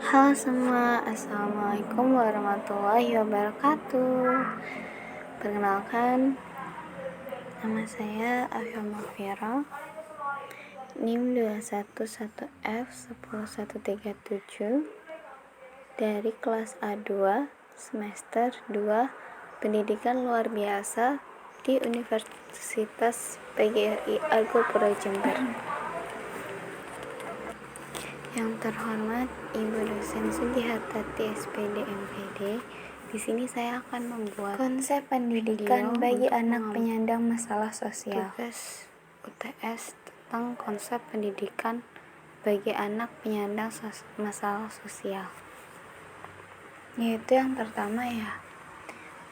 Halo semua, Assalamualaikum warahmatullahi wabarakatuh. Perkenalkan, nama saya Afia Mafira, NIM 211F10137 dari kelas A2 semester 2 Pendidikan Luar Biasa di Universitas PGRI Argo Puro Jember. Yang terhormat Ibu Dosen Sugihartati SPD MPD, di sini saya akan membuat konsep pendidikan bagi anak penyandang masalah sosial. Tugas UTS tentang konsep pendidikan bagi anak penyandang masalah sosial. Yaitu yang pertama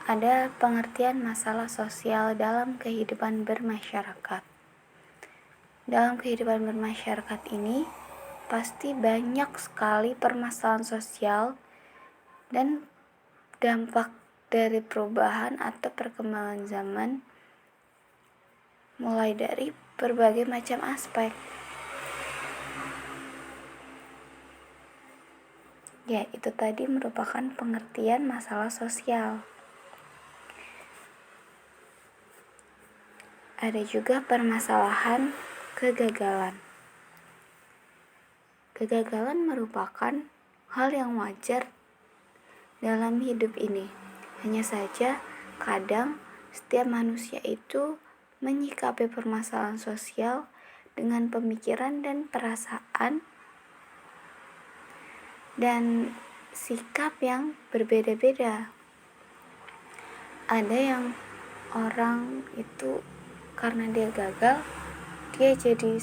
ada pengertian masalah sosial dalam kehidupan bermasyarakat. Dalam kehidupan bermasyarakat ini pasti banyak sekali permasalahan sosial dan dampak dari perubahan atau perkembangan zaman, mulai dari berbagai macam aspek. Ya, itu tadi merupakan pengertian masalah sosial. Ada juga permasalahan kegagalan. Kegagalan merupakan hal yang wajar dalam hidup ini. Hanya saja, kadang setiap manusia itu menyikapi permasalahan sosial dengan pemikiran dan perasaan dan sikap yang berbeda-beda. Ada yang orang itu karena dia gagal, dia jadi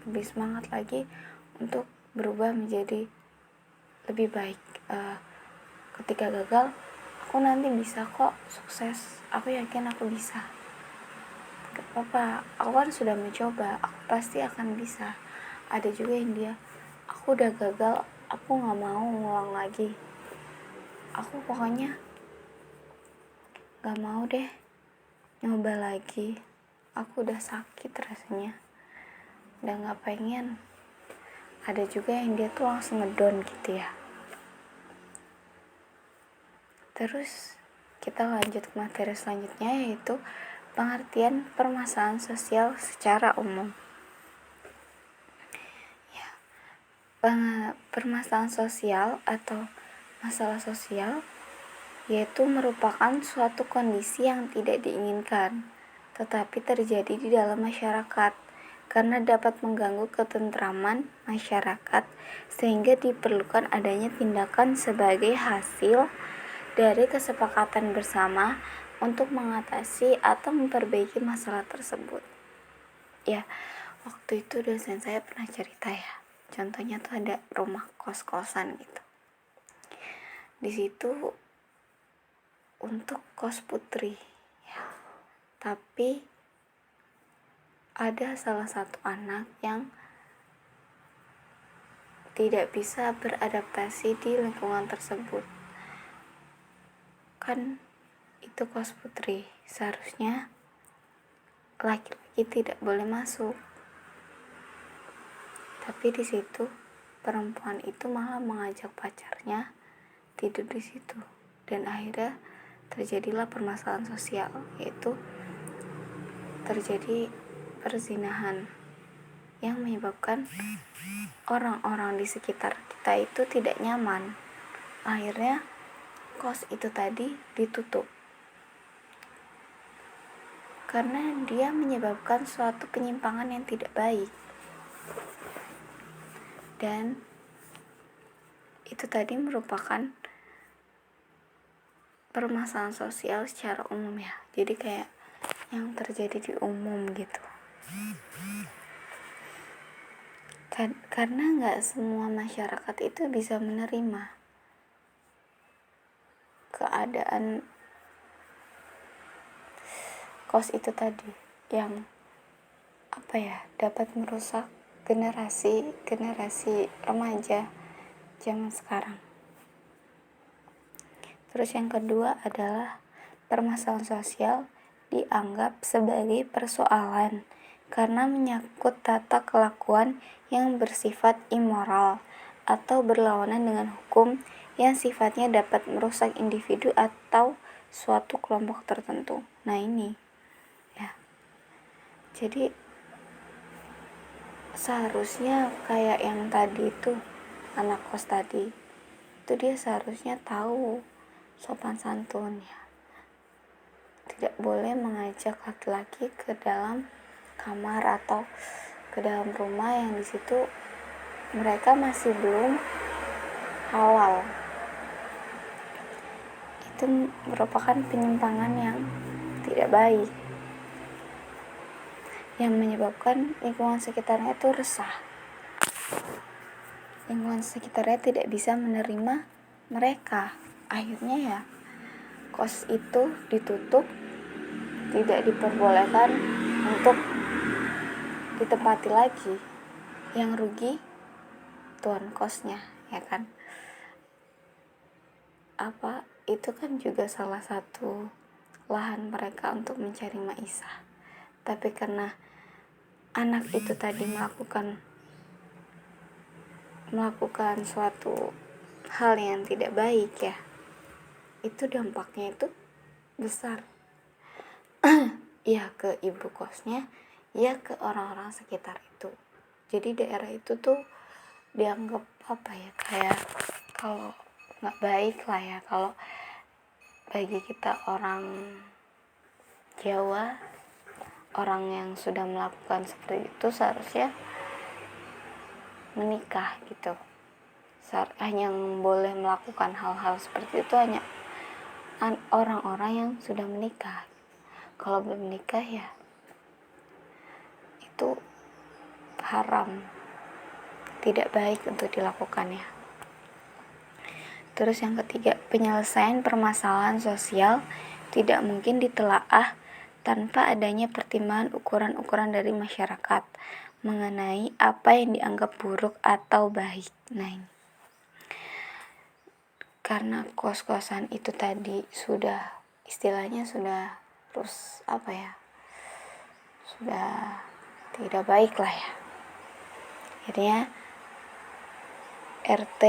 lebih semangat lagi untuk berubah menjadi lebih baik. Ketika gagal, aku nanti bisa kok sukses, aku yakin aku bisa. Gak apa-apa, aku kan sudah mencoba, aku pasti akan bisa. Ada juga yang aku udah gagal, aku gak mau ngulang lagi, aku pokoknya gak mau deh nyoba lagi, aku udah sakit rasanya, udah gak pengen. Ada juga yang dia tuh langsung ngedown gitu ya. Terus kita lanjut ke materi selanjutnya, yaitu pengertian permasalahan sosial secara umum. Permasalahan sosial atau masalah sosial yaitu merupakan suatu kondisi yang tidak diinginkan tetapi terjadi di dalam masyarakat karena dapat mengganggu ketentraman masyarakat, sehingga diperlukan adanya tindakan sebagai hasil dari kesepakatan bersama untuk mengatasi atau memperbaiki masalah tersebut. Ya, waktu itu dosen saya pernah cerita ya. Contohnya tuh ada rumah kos-kosan gitu. Di situ untuk kos putri ya. Tapi ada salah satu anak yang tidak bisa beradaptasi di lingkungan tersebut. Kan itu kos putri, seharusnya laki-laki tidak boleh masuk. Tapi di situ perempuan itu malah mengajak pacarnya tidur di situ, dan akhirnya terjadilah permasalahan sosial, yaitu terjadi perzinahan yang menyebabkan orang-orang di sekitar kita itu tidak nyaman. Akhirnya kos itu tadi ditutup karena dia menyebabkan suatu penyimpangan yang tidak baik. Dan itu tadi merupakan permasalahan sosial secara umum ya. Jadi kayak yang terjadi di umum gitu. Karena gak semua masyarakat itu bisa menerima keadaan kos itu tadi yang dapat merusak generasi remaja zaman sekarang. Terus yang kedua adalah permasalahan sosial dianggap sebagai persoalan karena menyangkut tata kelakuan yang bersifat immoral atau berlawanan dengan hukum yang sifatnya dapat merusak individu atau suatu kelompok tertentu. Nah ini ya, jadi seharusnya kayak yang tadi itu, anak kos tadi itu, dia seharusnya tahu sopan santun ya, tidak boleh mengajak laki-laki ke dalam kamar atau ke dalam rumah yang di situ mereka masih belum halal. Itu merupakan penyimpangan yang tidak baik, yang menyebabkan lingkungan sekitarnya itu resah. Lingkungan sekitarnya tidak bisa menerima mereka. Akhirnya ya, kos itu ditutup, tidak diperbolehkan untuk ditempati lagi. Yang rugi tuan kosnya, ya kan? Itu kan juga salah satu lahan mereka untuk mencari maisha. Tapi karena anak itu tadi melakukan suatu hal yang tidak baik ya, itu dampaknya itu besar. Ya ke ibu kosnya, ya ke orang-orang sekitar itu. Jadi daerah itu tuh dianggap kayak kalau nggak baik lah ya, kalau bagi kita orang Jawa, orang yang sudah melakukan seperti itu seharusnya menikah gitu. Hanya yang boleh melakukan hal-hal seperti itu hanya orang-orang yang sudah menikah. Kalau belum menikah ya itu haram, tidak baik untuk dilakukan ya. Terus yang ketiga, penyelesaian permasalahan sosial tidak mungkin ditelaah tanpa adanya pertimbangan ukuran-ukuran dari masyarakat mengenai apa yang dianggap buruk atau baik. Nah, ini. Karena kos-kosan itu tadi sudah istilahnya sudah sudah tidak baik lah ya. Akhirnya RT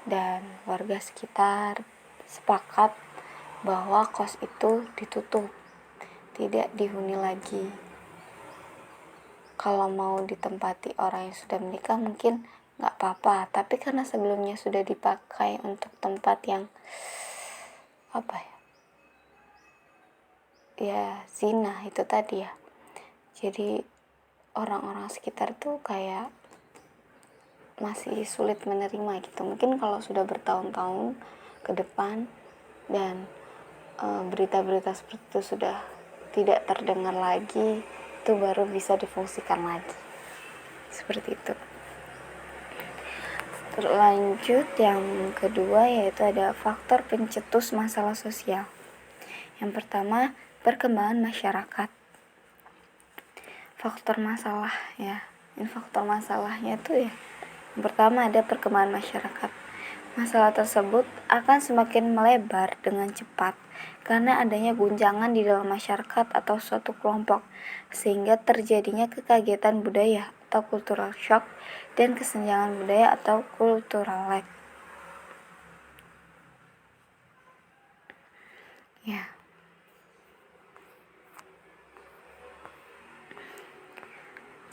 dan warga sekitar sepakat bahwa kos itu ditutup, tidak dihuni lagi. Kalau mau ditempati orang yang sudah menikah mungkin nggak apa-apa, tapi karena sebelumnya sudah dipakai untuk tempat yang zina itu tadi ya, jadi orang-orang sekitar tuh kayak masih sulit menerima gitu. Mungkin kalau sudah bertahun-tahun ke depan dan berita-berita seperti itu sudah tidak terdengar lagi, itu baru bisa difungsikan lagi seperti itu. Lanjut yang kedua, yaitu ada faktor pencetus masalah sosial. Yang pertama, perkembangan masyarakat. Faktor masalahnya itu ya, yang pertama ada perkembangan masyarakat. Masalah tersebut akan semakin melebar dengan cepat karena adanya guncangan di dalam masyarakat atau suatu kelompok, sehingga terjadinya kekagetan budaya atau cultural shock dan kesenjangan budaya atau cultural lag. Ya.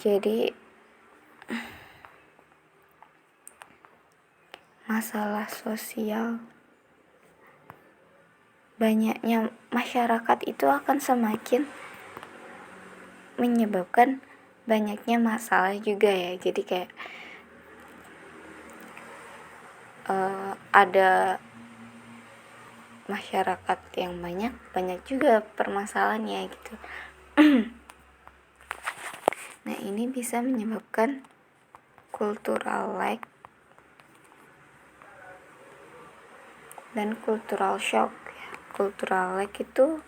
Jadi masalah sosial, banyaknya masyarakat itu akan semakin menyebabkan banyaknya masalah juga ya. Jadi kayak ada masyarakat yang banyak juga permasalahannya gitu. Nah, ini bisa menyebabkan cultural lag dan cultural shock. Cultural lag itu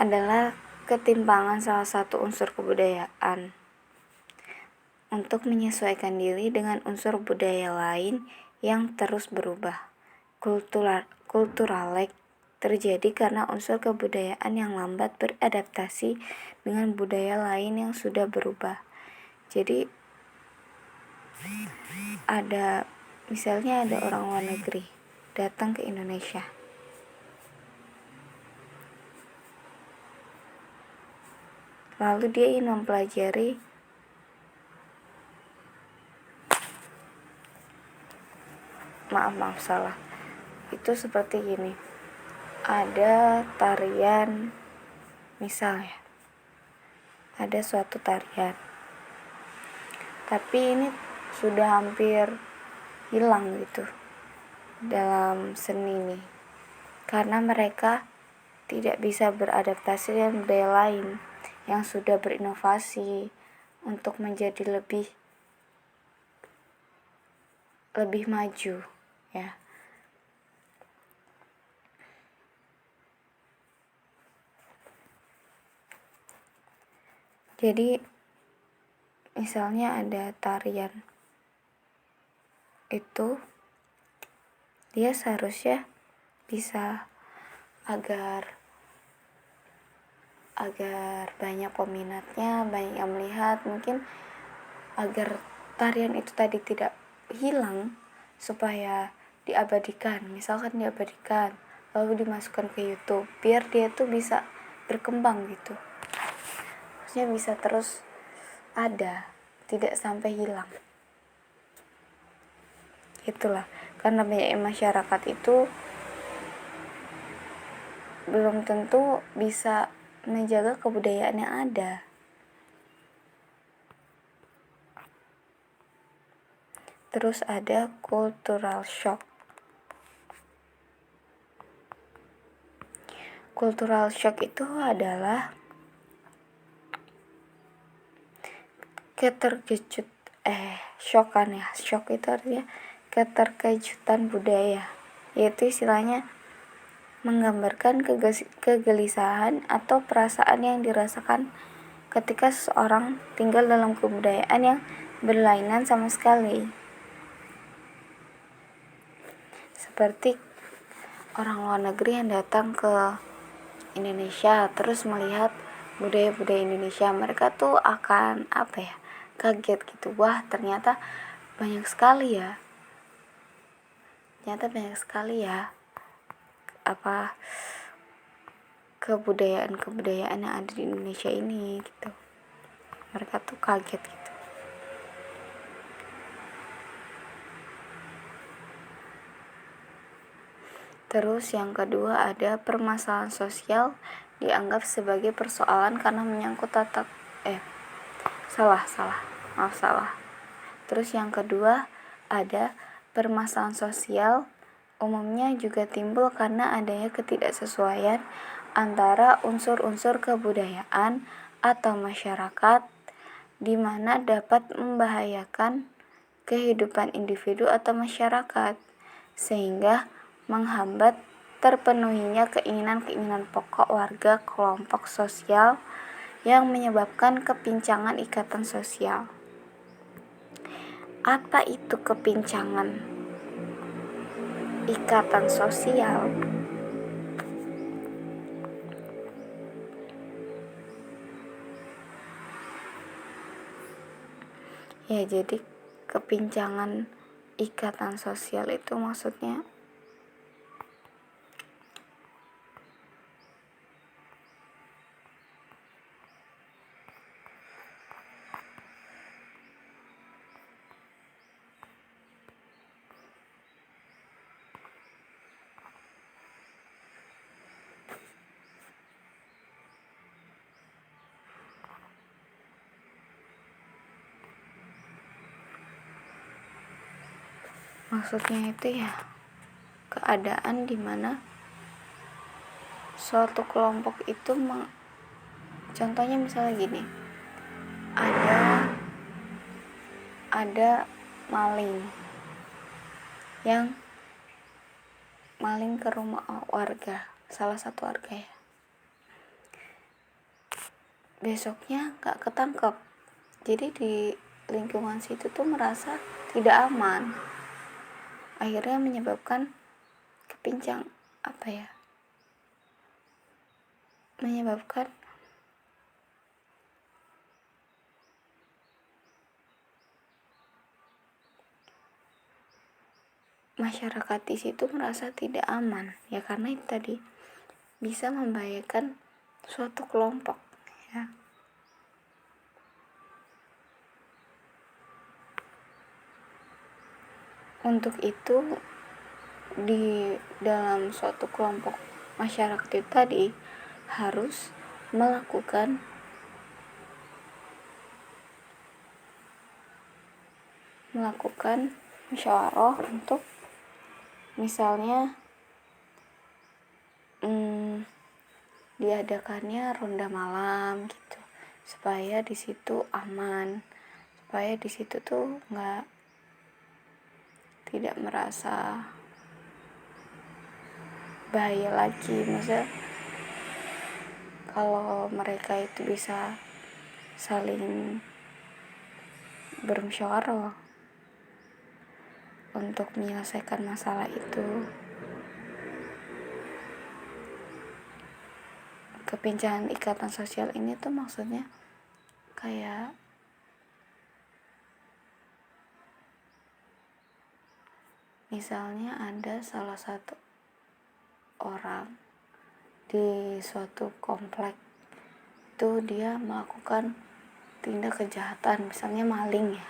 adalah ketimpangan salah satu unsur kebudayaan untuk menyesuaikan diri dengan unsur budaya lain yang terus berubah. Cultural lag terjadi karena unsur kebudayaan yang lambat beradaptasi dengan budaya lain yang sudah berubah. Jadi Misalnya ada orang luar negeri datang ke Indonesia. Lalu dia ingin mempelajari salah. Itu seperti gini. Ada tarian, misalnya. Ada suatu tarian. Tapi ini sudah hampir hilang gitu dalam seni ini. Karena mereka tidak bisa beradaptasi dengan budaya lain yang sudah berinovasi untuk menjadi lebih maju, ya. Jadi misalnya ada tarian itu, dia seharusnya bisa agar banyak peminatnya, banyak yang melihat, mungkin agar tarian itu tadi tidak hilang, supaya diabadikan, misalkan diabadikan lalu dimasukkan ke YouTube biar dia tuh bisa berkembang gitu, maksudnya bisa terus ada, tidak sampai hilang. Itulah, karena banyak masyarakat itu belum tentu bisa menjaga kebudayaan yang ada. Terus ada cultural shock. Cultural shock itu adalah shock kan ya. Shock itu artinya keterkejutan budaya, yaitu istilahnya menggambarkan kegelisahan atau perasaan yang dirasakan ketika seseorang tinggal dalam kebudayaan yang berlainan sama sekali. Seperti orang luar negeri yang datang ke Indonesia terus melihat budaya-budaya Indonesia, mereka tuh akan kaget gitu. Wah, ternyata banyak sekali ya kebudayaan yang ada di Indonesia ini gitu. Mereka tuh kaget gitu. Terus yang kedua ada permasalahan sosial dianggap sebagai persoalan karena menyangkut salah. Terus yang kedua ada permasalahan sosial umumnya juga timbul karena adanya ketidaksesuaian antara unsur-unsur kebudayaan atau masyarakat, di mana dapat membahayakan kehidupan individu atau masyarakat, sehingga menghambat terpenuhinya keinginan-keinginan pokok warga kelompok sosial yang menyebabkan kepincangan ikatan sosial. Apa itu kepincangan ikatan sosial? Ya, jadi kepincangan ikatan sosial itu maksudnya itu ya keadaan dimana suatu kelompok itu contohnya misalnya gini, ada maling yang maling ke rumah warga, salah satu warga ya, besoknya gak ketangkep, jadi di lingkungan situ tuh merasa tidak aman, akhirnya menyebabkan menyebabkan masyarakat di situ merasa tidak aman, ya karena itu tadi bisa membahayakan suatu kelompok, ya. Untuk itu di dalam suatu kelompok masyarakat itu tadi harus melakukan musyawarah untuk misalnya diadakannya ronda malam gitu, supaya di situ aman, supaya di situ tuh tidak merasa bahaya lagi. Maksudnya kalau mereka itu bisa saling bermusyawarah untuk menyelesaikan masalah itu. Kepincahan ikatan sosial ini tuh maksudnya kayak misalnya ada salah satu orang di suatu komplek itu dia melakukan tindak kejahatan, misalnya maling ya,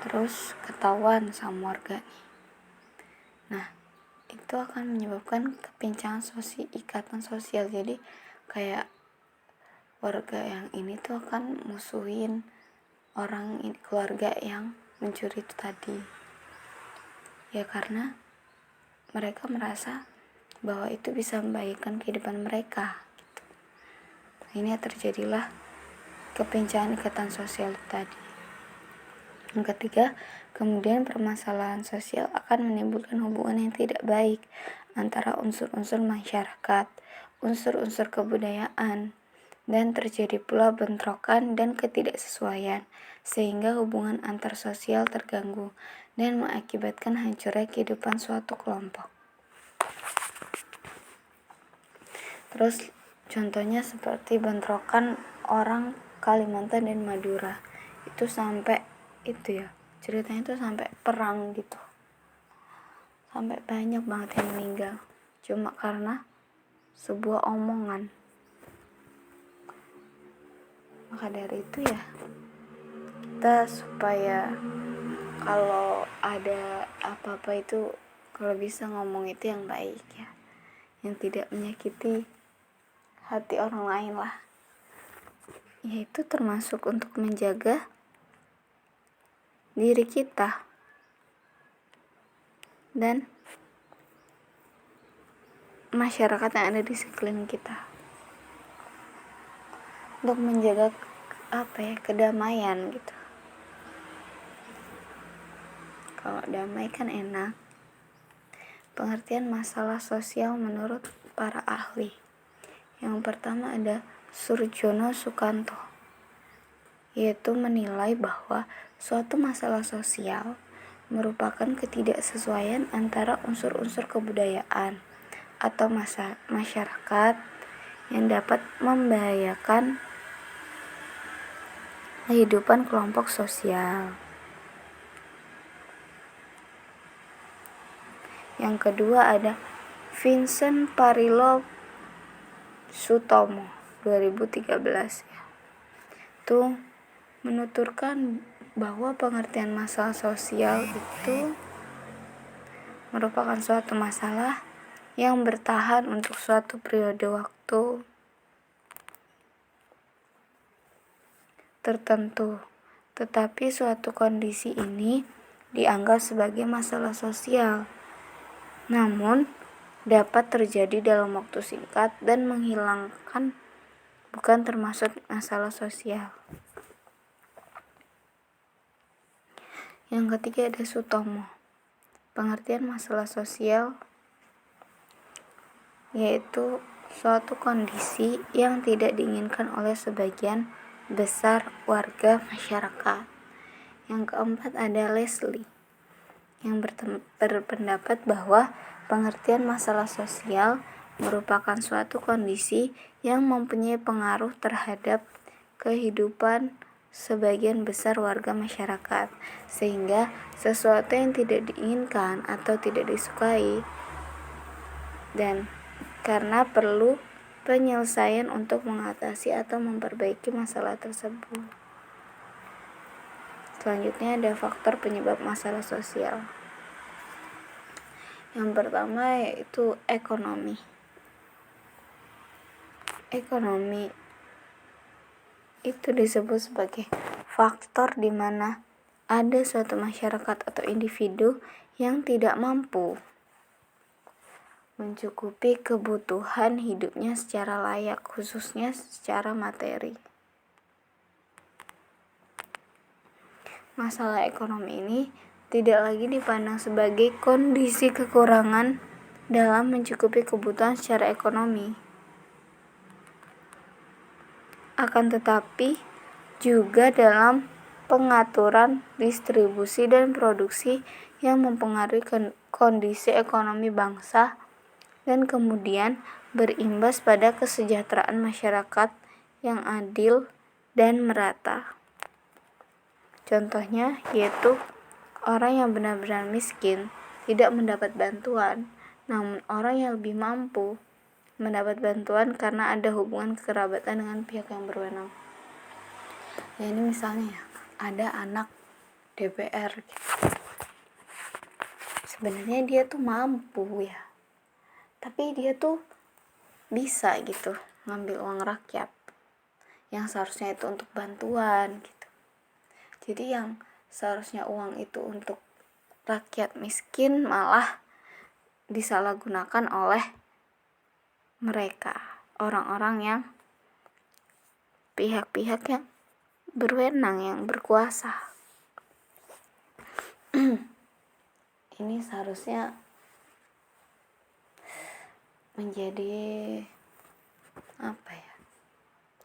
terus ketahuan sama warga. Nah, itu akan menyebabkan kepincahan ikatan sosial. Jadi kayak warga yang ini tuh akan musuhin keluarga yang mencuri itu tadi, ya karena mereka merasa bahwa itu bisa membahayakan kehidupan mereka gitu. Ini terjadilah kepincahan ikatan sosial tadi. Yang ketiga, kemudian permasalahan sosial akan menimbulkan hubungan yang tidak baik antara unsur-unsur masyarakat, unsur-unsur kebudayaan, dan terjadi pula bentrokan dan ketidaksesuaian, sehingga hubungan antar sosial terganggu dan mengakibatkan hancurnya kehidupan suatu kelompok. Terus contohnya seperti bentrokan orang Kalimantan dan Madura, itu sampai itu ya, ceritanya itu sampai perang gitu, sampai banyak banget yang meninggal cuma karena sebuah omongan. Maka dari itu ya, kita supaya kalau ada apa-apa itu kalau bisa ngomong itu yang baik ya, yang tidak menyakiti hati orang lain lah, yaitu termasuk untuk menjaga diri kita dan masyarakat yang ada di sekeliling kita, untuk menjaga kedamaian gitu. Kalau damai kan enak. Pengertian masalah sosial menurut para ahli. Yang pertama ada Surjono Sukanto, yaitu menilai bahwa suatu masalah sosial merupakan ketidaksesuaian antara unsur-unsur kebudayaan atau masyarakat yang dapat membahayakan kehidupan kelompok sosial. Yang kedua ada Vincent Parilo Sutomo 2013 ya. Itu menuturkan bahwa pengertian masalah sosial itu merupakan suatu masalah yang bertahan untuk suatu periode waktu tertentu, tetapi suatu kondisi ini dianggap sebagai masalah sosial, namun dapat terjadi dalam waktu singkat dan menghilangkan, bukan termasuk masalah sosial. Yang ketiga ada Sutomo. Pengertian masalah sosial yaitu suatu kondisi yang tidak diinginkan oleh sebagian besar warga masyarakat. Yang keempat ada Leslie yang berpendapat bahwa pengertian masalah sosial merupakan suatu kondisi yang mempunyai pengaruh terhadap kehidupan sebagian besar warga masyarakat, sehingga sesuatu yang tidak diinginkan atau tidak disukai dan karena perlu penyelesaian untuk mengatasi atau memperbaiki masalah tersebut. Selanjutnya ada faktor penyebab masalah sosial. Yang pertama yaitu ekonomi. Ekonomi itu disebut sebagai faktor di mana ada suatu masyarakat atau individu yang tidak mampu mencukupi kebutuhan hidupnya secara layak, khususnya secara materi. Masalah ekonomi ini tidak lagi dipandang sebagai kondisi kekurangan dalam mencukupi kebutuhan secara ekonomi, akan tetapi juga dalam pengaturan distribusi dan produksi yang mempengaruhi kondisi ekonomi bangsa dan kemudian berimbas pada kesejahteraan masyarakat yang adil dan merata. Contohnya yaitu orang yang benar-benar miskin tidak mendapat bantuan, namun orang yang lebih mampu mendapat bantuan karena ada hubungan kekerabatan dengan pihak yang berwenang. Ya, ini misalnya ada anak DPR gitu. Sebenarnya dia tuh mampu ya, tapi dia tuh bisa gitu ngambil uang rakyat yang seharusnya itu untuk bantuan gitu. Jadi yang seharusnya uang itu untuk rakyat miskin malah disalahgunakan oleh mereka, orang-orang yang pihak-pihak yang berwenang, yang berkuasa. Ini seharusnya menjadi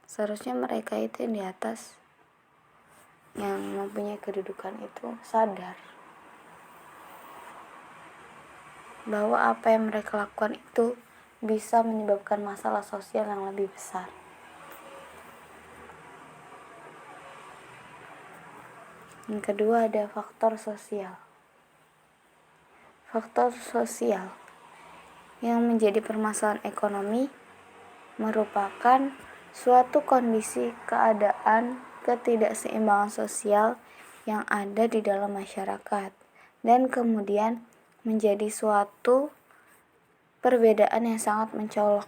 seharusnya mereka itu yang di atas, yang mempunyai kedudukan itu sadar bahwa apa yang mereka lakukan itu bisa menyebabkan masalah sosial yang lebih besar. Yang kedua ada faktor sosial. Faktor sosial yang menjadi permasalahan ekonomi merupakan suatu kondisi keadaan ketidakseimbangan sosial yang ada di dalam masyarakat dan kemudian menjadi suatu perbedaan yang sangat mencolok.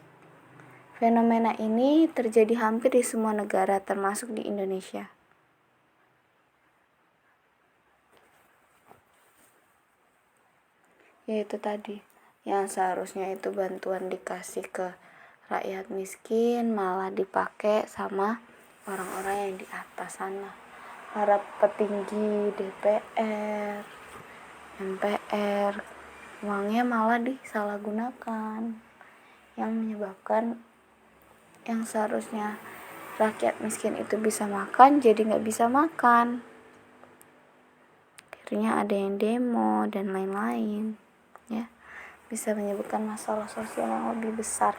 Fenomena ini terjadi hampir di semua negara termasuk di Indonesia. Yaitu tadi, yang seharusnya itu bantuan dikasih ke rakyat miskin malah dipakai sama orang-orang yang di atas sana, para petinggi DPR, MPR, uangnya malah disalahgunakan, yang menyebabkan yang seharusnya rakyat miskin itu bisa makan jadi nggak bisa makan. Akhirnya ada yang demo dan lain-lain, ya, bisa menyebabkan masalah sosial yang lebih besar.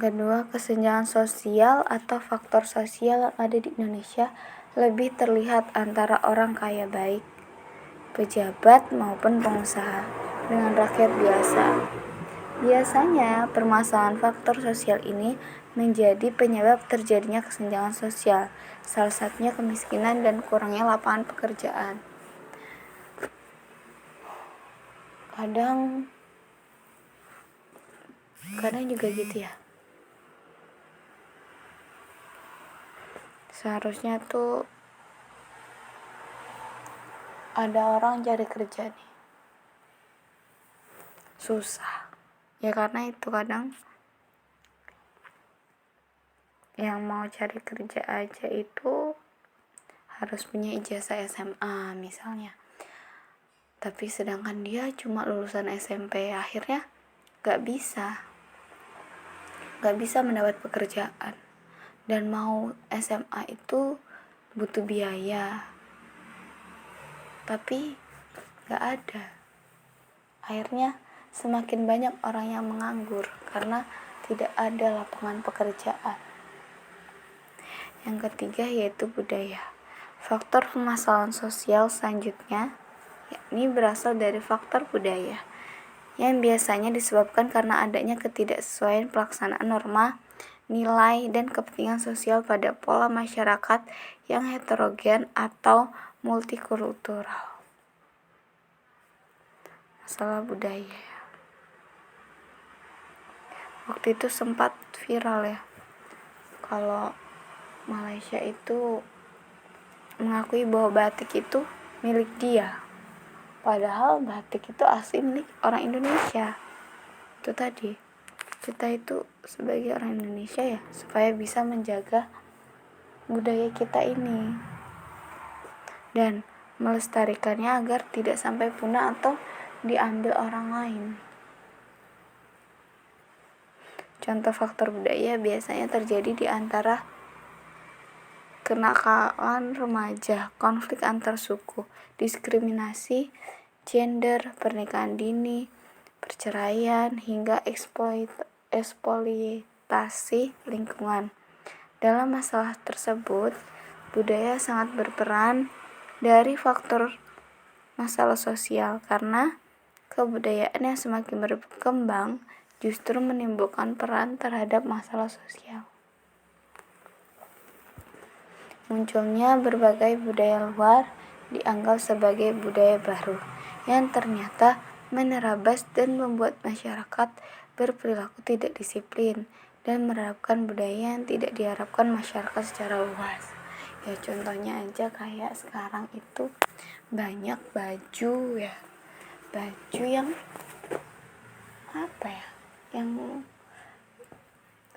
Kedua, kesenjangan sosial atau faktor sosial yang ada di Indonesia lebih terlihat antara orang kaya baik, pejabat maupun pengusaha dengan rakyat biasa. Biasanya permasalahan faktor sosial ini menjadi penyebab terjadinya kesenjangan sosial, salah satunya kemiskinan dan kurangnya lapangan pekerjaan. Kadang juga gitu ya. Seharusnya tuh ada orang cari kerja nih, susah ya, karena itu kadang yang mau cari kerja aja itu harus punya ijazah SMA misalnya, tapi sedangkan dia cuma lulusan SMP, akhirnya gak bisa mendapat pekerjaan. Dan mau SMA itu butuh biaya, tapi gak ada. Akhirnya semakin banyak orang yang menganggur karena tidak ada lapangan pekerjaan. Yang ketiga yaitu budaya. Faktor permasalahan sosial selanjutnya yakni berasal dari faktor budaya, yang biasanya disebabkan karena adanya ketidaksesuaian pelaksanaan norma, nilai, dan kepentingan sosial pada pola masyarakat yang heterogen atau multikultural. Masalah budaya. Waktu itu sempat viral ya, kalau Malaysia itu mengakui bahwa batik itu milik dia. Padahal batik itu asli milik orang Indonesia. Itu tadi, kita itu sebagai orang Indonesia ya, supaya bisa menjaga budaya kita ini dan melestarikannya agar tidak sampai punah atau diambil orang lain. Contoh faktor budaya biasanya terjadi di antara kenakalan remaja, konflik antar suku, diskriminasi, gender, pernikahan dini, perceraian, hingga eksploitasi lingkungan. Dalam masalah tersebut, budaya sangat berperan dari faktor masalah sosial karena kebudayaan yang semakin berkembang justru menimbulkan peran terhadap masalah sosial. Munculnya berbagai budaya luar dianggap sebagai budaya baru yang ternyata menerabas dan membuat masyarakat berperilaku tidak disiplin dan menerapkan budaya yang tidak diharapkan masyarakat secara luas. Ya contohnya aja kayak sekarang itu banyak baju yang yang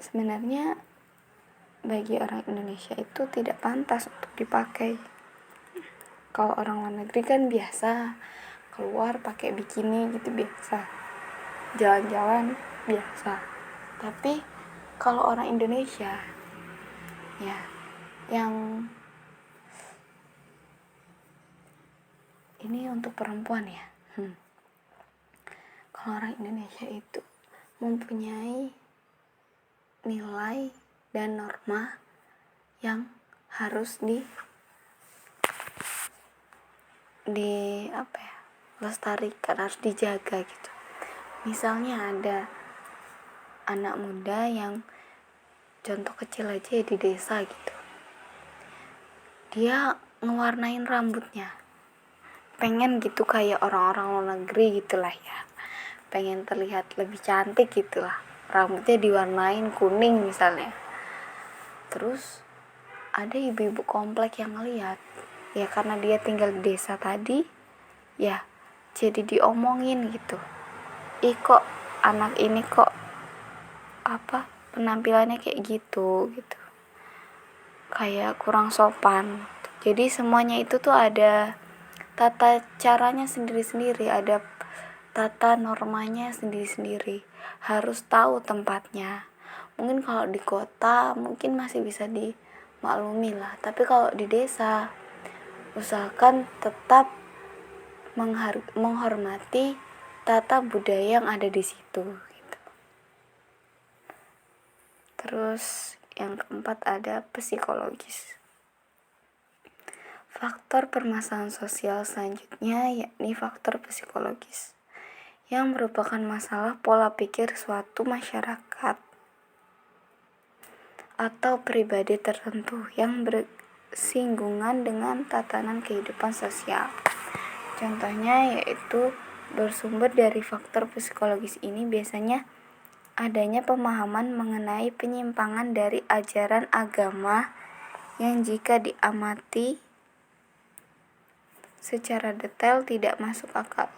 sebenarnya bagi orang Indonesia itu tidak pantas untuk dipakai. Kalau orang luar negeri kan biasa keluar pakai bikini gitu, biasa jalan-jalan biasa. Tapi kalau orang Indonesia ya, yang ini untuk perempuan ya, kalau orang Indonesia itu mempunyai nilai dan norma yang harus lestarikan, harus dijaga gitu. Misalnya ada anak muda yang contoh kecil aja di desa gitu, dia ngewarnain rambutnya, pengen gitu kayak orang-orang luar negeri gitulah ya, pengen terlihat lebih cantik gitulah, rambutnya diwarnain kuning misalnya. Terus ada ibu-ibu komplek yang ngeliat, ya karena dia tinggal di desa tadi ya, jadi diomongin gitu, ih kok anak ini kok penampilannya kayak gitu, kayak kurang sopan. Jadi semuanya itu tuh ada tata caranya sendiri-sendiri, ada tata normanya sendiri-sendiri, harus tahu tempatnya. Mungkin kalau di kota mungkin masih bisa dimaklumi lah, tapi kalau di desa usahakan tetap menghormati tata budaya yang ada di situ gitu. Terus yang keempat ada psikologis. Faktor permasalahan sosial selanjutnya yakni faktor psikologis, yang merupakan masalah pola pikir suatu masyarakat atau pribadi tertentu yang bersinggungan dengan tatanan kehidupan sosial. Contohnya yaitu bersumber dari faktor psikologis ini biasanya adanya pemahaman mengenai penyimpangan dari ajaran agama yang jika diamati secara detail tidak masuk akal,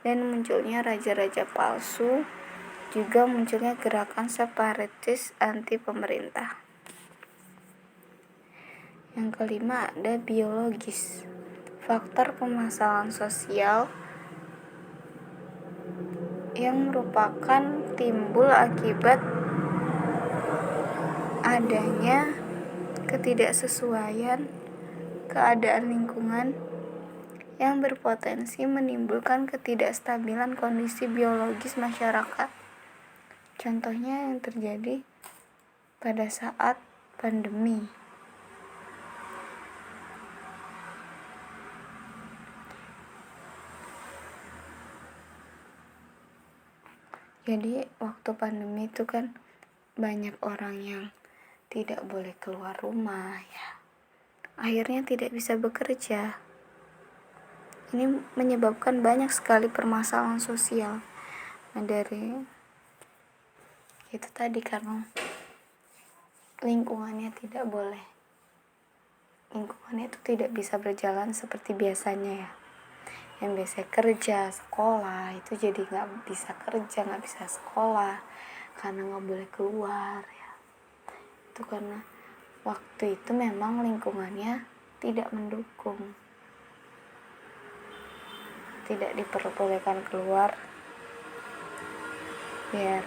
dan munculnya raja-raja palsu, juga munculnya gerakan separatis anti pemerintah. Yang kelima ada biologis. Faktor permasalahan sosial yang merupakan timbul akibat adanya ketidaksesuaian keadaan lingkungan yang berpotensi menimbulkan ketidakstabilan kondisi biologis masyarakat. Contohnya yang terjadi pada saat pandemi Jadi waktu pandemi itu kan banyak orang yang tidak boleh keluar rumah ya. Akhirnya tidak bisa bekerja. Ini menyebabkan banyak sekali permasalahan sosial. Nah, dari itu tadi karena lingkungannya tidak boleh. Lingkungannya itu tidak bisa berjalan seperti biasanya ya. Yang biasa kerja, sekolah, itu jadi nggak bisa kerja, nggak bisa sekolah karena nggak boleh keluar ya. Itu karena waktu itu memang lingkungannya tidak mendukung, tidak diperbolehkan keluar biar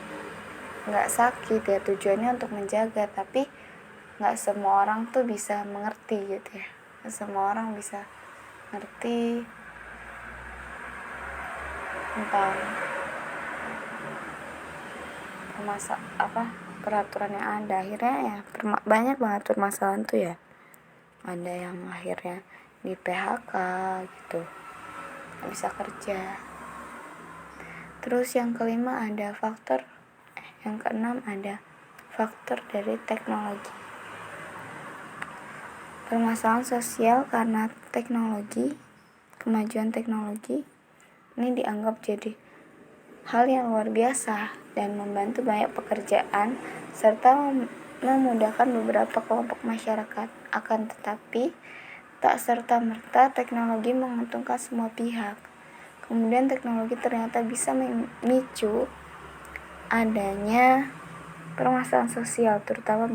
nggak sakit ya, tujuannya untuk menjaga, tapi nggak semua orang tuh bisa mengerti gitu ya, nggak semua orang bisa ngerti tentang peraturan yang ada. Akhirnya ya banyak banget permasalahan tuh ya, ada yang akhirnya di PHK gitu, nggak bisa kerja. Terus yang kelima ada yang keenam ada faktor dari teknologi. Permasalahan sosial karena teknologi, kemajuan teknologi ini dianggap jadi hal yang luar biasa dan membantu banyak pekerjaan serta memudahkan beberapa kelompok masyarakat. Akan tetapi tak serta-merta teknologi menguntungkan semua pihak. Kemudian teknologi ternyata bisa memicu adanya permasalahan sosial terutama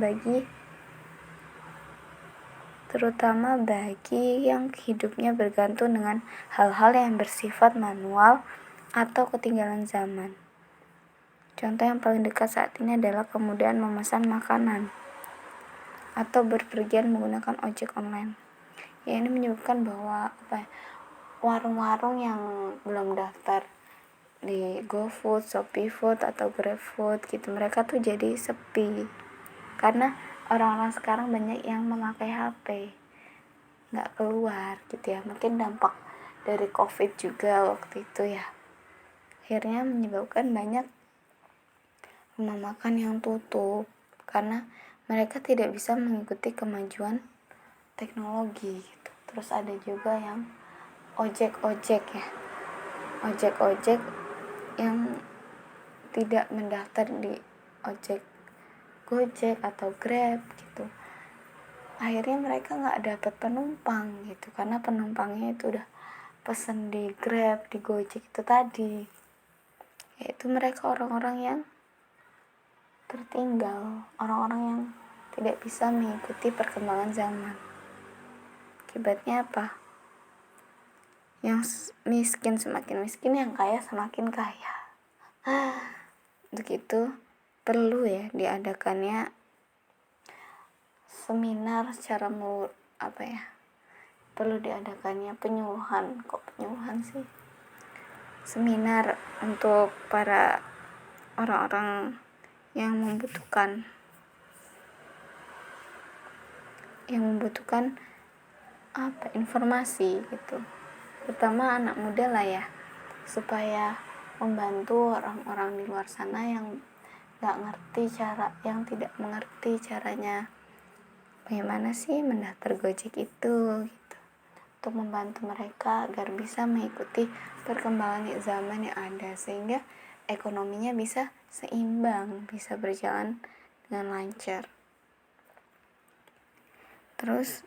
bagi yang hidupnya bergantung dengan hal-hal yang bersifat manual atau ketinggalan zaman. Contoh yang paling dekat saat ini adalah kemudahan memesan makanan atau berpergian menggunakan ojek online. Ya, ini menyebabkan bahwa warung-warung yang belum daftar di GoFood, ShopeeFood atau GrabFood gitu, mereka tuh jadi sepi karena orang-orang sekarang banyak yang memakai HP, nggak keluar gitu ya. Mungkin dampak dari COVID juga waktu itu ya, akhirnya menyebabkan banyak rumah makan yang tutup karena mereka tidak bisa mengikuti kemajuan teknologi gitu. Terus ada juga yang ojek yang tidak mendaftar di ojek Gojek atau Grab gitu. Akhirnya mereka nggak dapat penumpang gitu karena penumpangnya itu udah pesen di Grab, di Gojek itu tadi. Yaitu mereka orang-orang yang tertinggal, orang-orang yang tidak bisa mengikuti perkembangan zaman. Akibatnya apa? Yang miskin semakin miskin, yang kaya semakin kaya. Untuk itu perlu ya diadakannya seminar secara perlu diadakannya penyuluhan sih, seminar untuk para orang-orang yang membutuhkan informasi gitu, terutama anak muda lah ya, supaya membantu orang-orang di luar sana yang tidak mengerti caranya bagaimana sih mendaftar Gojek itu gitu, untuk membantu mereka agar bisa mengikuti perkembangan zaman yang ada sehingga ekonominya bisa seimbang, bisa berjalan dengan lancar. Terus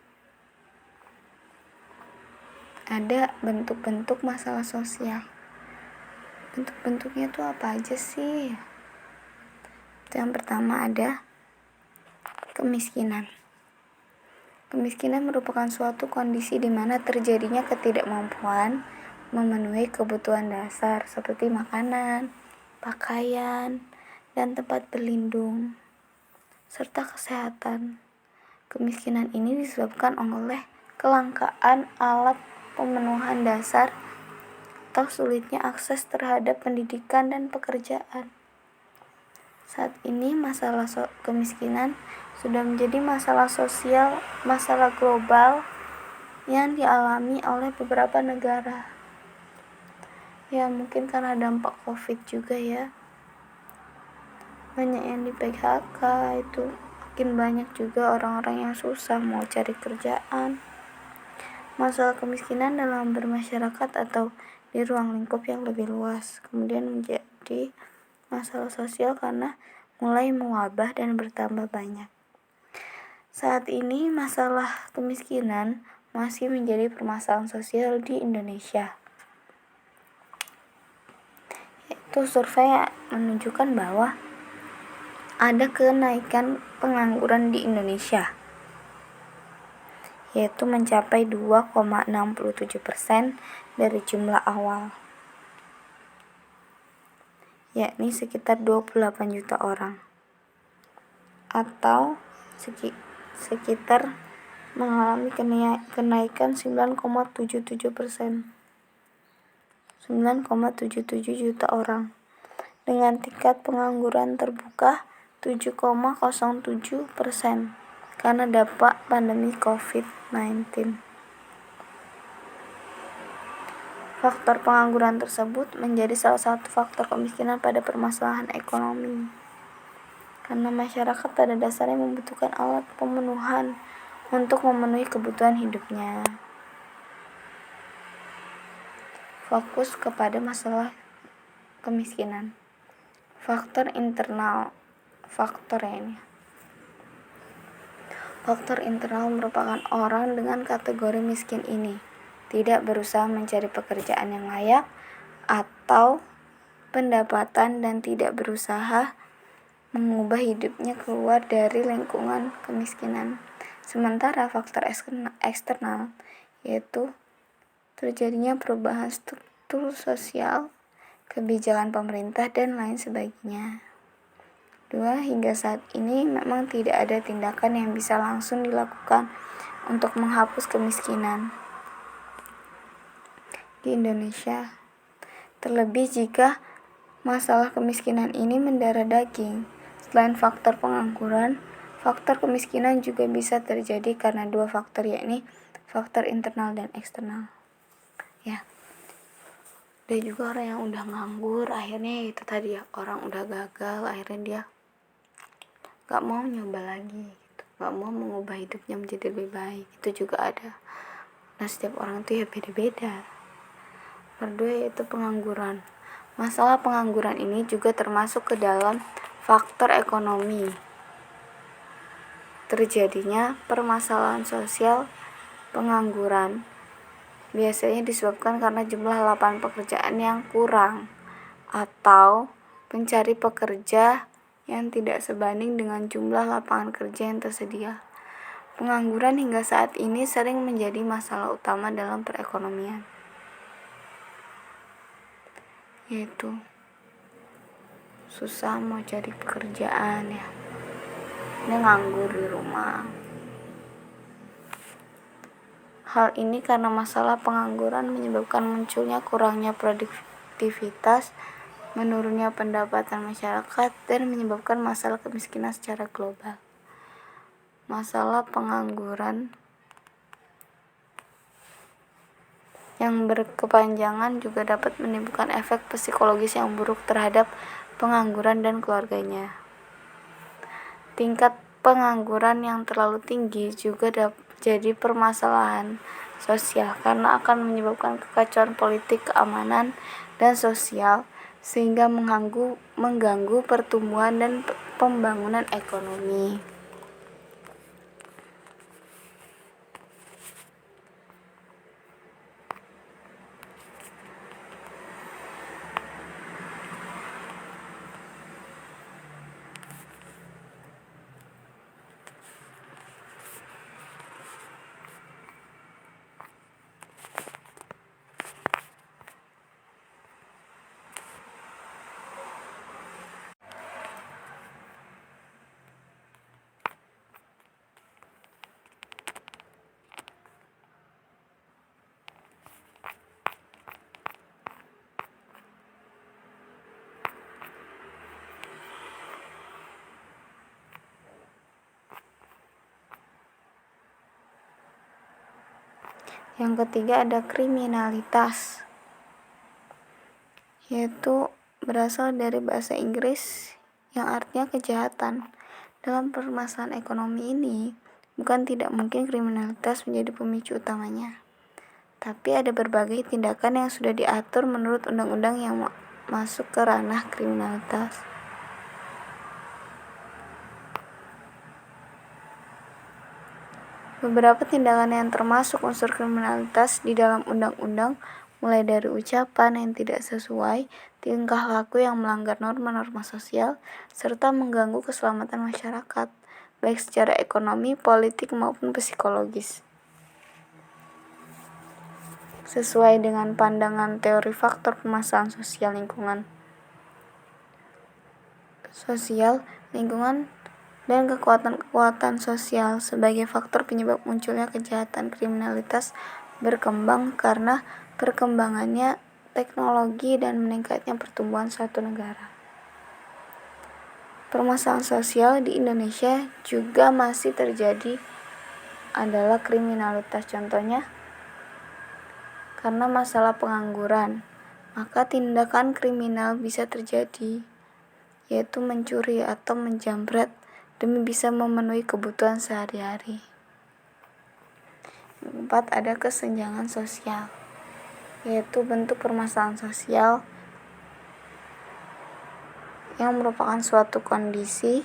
ada bentuk-bentuk masalah sosial. Bentuk-bentuknya tuh apa aja sih? Yang pertama ada kemiskinan. Kemiskinan merupakan suatu kondisi di mana terjadinya ketidakmampuan memenuhi kebutuhan dasar seperti makanan, pakaian, dan tempat berlindung, serta kesehatan. Kemiskinan ini disebabkan oleh kelangkaan alat pemenuhan dasar atau sulitnya akses terhadap pendidikan dan pekerjaan. Saat ini masalah kemiskinan sudah menjadi masalah sosial, masalah global yang dialami oleh beberapa negara. Ya mungkin karena dampak COVID juga ya. banyak yang di PHK, itu makin banyak juga orang-orang yang susah mau cari kerjaan. Masalah kemiskinan dalam bermasyarakat atau di ruang lingkup yang lebih luas kemudian menjadi masalah sosial karena mulai mewabah dan bertambah banyak. Saat ini masalah kemiskinan masih menjadi permasalahan sosial di Indonesia. Yaitu survei menunjukkan bahwa ada kenaikan pengangguran di Indonesia, yaitu mencapai 2,67% dari jumlah awal, yakni sekitar 28 juta orang, atau sekitar mengalami kenaikan 9,77%, 9,77 juta orang, dengan tingkat pengangguran terbuka 7,07% karena dampak pandemi COVID-19. Faktor pengangguran tersebut menjadi salah satu faktor kemiskinan pada permasalahan ekonomi. Karena masyarakat pada dasarnya membutuhkan alat pemenuhan untuk memenuhi kebutuhan hidupnya. Fokus kepada masalah kemiskinan. Faktor internal. Faktor internal merupakan orang dengan kategori miskin ini tidak berusaha mencari pekerjaan yang layak atau pendapatan dan tidak berusaha mengubah hidupnya keluar dari lingkungan kemiskinan. Sementara faktor eksternal yaitu terjadinya perubahan struktur sosial, kebijakan pemerintah, dan lain sebagainya. 2. Hingga saat ini memang tidak ada tindakan yang bisa langsung dilakukan untuk menghapus kemiskinan di Indonesia. Terlebih jika masalah kemiskinan ini mendarah daging. Selain faktor pengangguran, faktor kemiskinan juga bisa terjadi karena dua faktor, yakni faktor internal dan eksternal. Ya. Ada juga orang yang udah nganggur, akhirnya itu tadi ya, orang udah gagal, akhirnya dia gak mau nyoba lagi gitu, gak mau mengubah hidupnya menjadi lebih baik. Itu juga ada. Nah, setiap orang itu ya beda-beda. Kedua yaitu pengangguran. Masalah pengangguran ini juga termasuk ke dalam faktor ekonomi. Terjadinya permasalahan sosial pengangguran biasanya disebabkan karena jumlah lapangan pekerjaan yang kurang atau pencari pekerja yang tidak sebanding dengan jumlah lapangan kerja yang tersedia. Pengangguran hingga saat ini sering menjadi masalah utama dalam perekonomian, yaitu susah mau cari pekerjaan ya, dia nganggur di rumah. Hal ini karena masalah pengangguran menyebabkan munculnya kurangnya produktivitas, menurunnya pendapatan masyarakat, dan menyebabkan masalah kemiskinan secara global. Masalah pengangguran yang berkepanjangan juga dapat menimbulkan efek psikologis yang buruk terhadap pengangguran dan keluarganya. Tingkat pengangguran yang terlalu tinggi juga dapat jadi permasalahan sosial karena akan menyebabkan kekacauan politik, keamanan, dan sosial sehingga mengganggu pertumbuhan dan pembangunan ekonomi. Yang ketiga ada kriminalitas, yaitu berasal dari bahasa Inggris yang artinya kejahatan. Dalam permasalahan ekonomi ini, bukan tidak mungkin kriminalitas menjadi pemicu utamanya. Tapi ada berbagai tindakan yang sudah diatur menurut undang-undang yang masuk ke ranah kriminalitas. Beberapa tindakan yang termasuk unsur kriminalitas di dalam undang-undang mulai dari ucapan yang tidak sesuai, tingkah laku yang melanggar norma-norma sosial, serta mengganggu keselamatan masyarakat, baik secara ekonomi, politik, maupun psikologis. Sesuai dengan pandangan teori faktor permasalahan sosial lingkungan, dan kekuatan sosial sebagai faktor penyebab munculnya kejahatan. Kriminalitas berkembang karena perkembangannya teknologi dan meningkatnya pertumbuhan suatu negara. Permasalahan sosial di Indonesia juga masih terjadi adalah kriminalitas. Contohnya, karena masalah pengangguran, maka tindakan kriminal bisa terjadi, yaitu mencuri atau menjamret demi bisa memenuhi kebutuhan sehari-hari. Yang keempat, ada kesenjangan sosial, yaitu bentuk permasalahan sosial yang merupakan suatu kondisi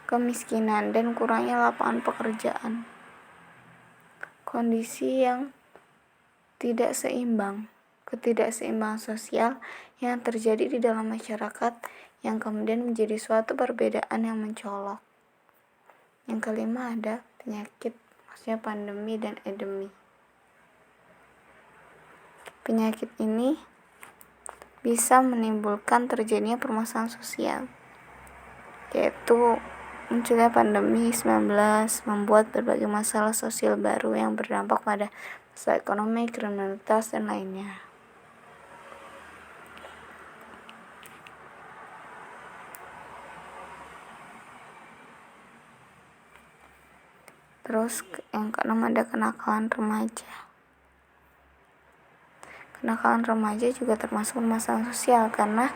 kemiskinan dan kurangnya lapangan pekerjaan. Kondisi yang ketidakseimbangan sosial yang terjadi di dalam masyarakat yang kemudian menjadi suatu perbedaan yang mencolok. Yang kelima, ada penyakit, maksudnya pandemi dan endemi. Penyakit ini bisa menimbulkan terjadinya permasalahan sosial, yaitu munculnya pandemi 19 membuat berbagai masalah sosial baru yang berdampak pada masalah ekonomi, kriminalitas, dan lainnya. Terus yang keenam, ada kenakalan remaja. Kenakalan remaja juga termasuk masalah sosial karena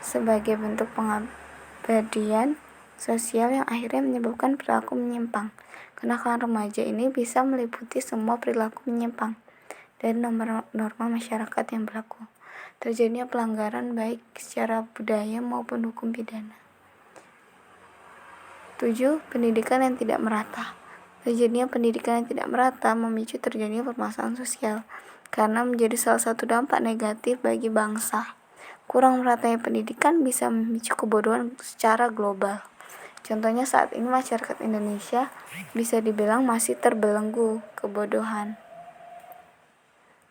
sebagai bentuk pengabdian sosial yang akhirnya menyebabkan perilaku menyimpang. Kenakalan remaja ini bisa meliputi semua perilaku menyimpang dari norma masyarakat yang berlaku. Terjadinya pelanggaran baik secara budaya maupun hukum pidana. 7. Pendidikan yang tidak merata. Terjadinya pendidikan yang tidak merata memicu terjadinya permasalahan sosial karena menjadi salah satu dampak negatif bagi bangsa. Kurang meratanya pendidikan bisa memicu kebodohan secara global. Contohnya saat ini masyarakat Indonesia bisa dibilang masih terbelenggu kebodohan.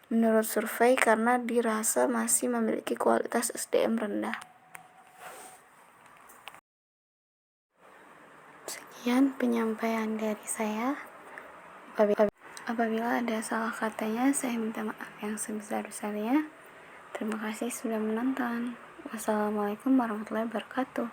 Menurut survei, karena dirasa masih memiliki kualitas SDM rendah. Sekian penyampaian dari saya. Apabila ada salah katanya, saya minta maaf yang sebesar-besarnya. Terima kasih sudah menonton. Wassalamualaikum warahmatullahi wabarakatuh.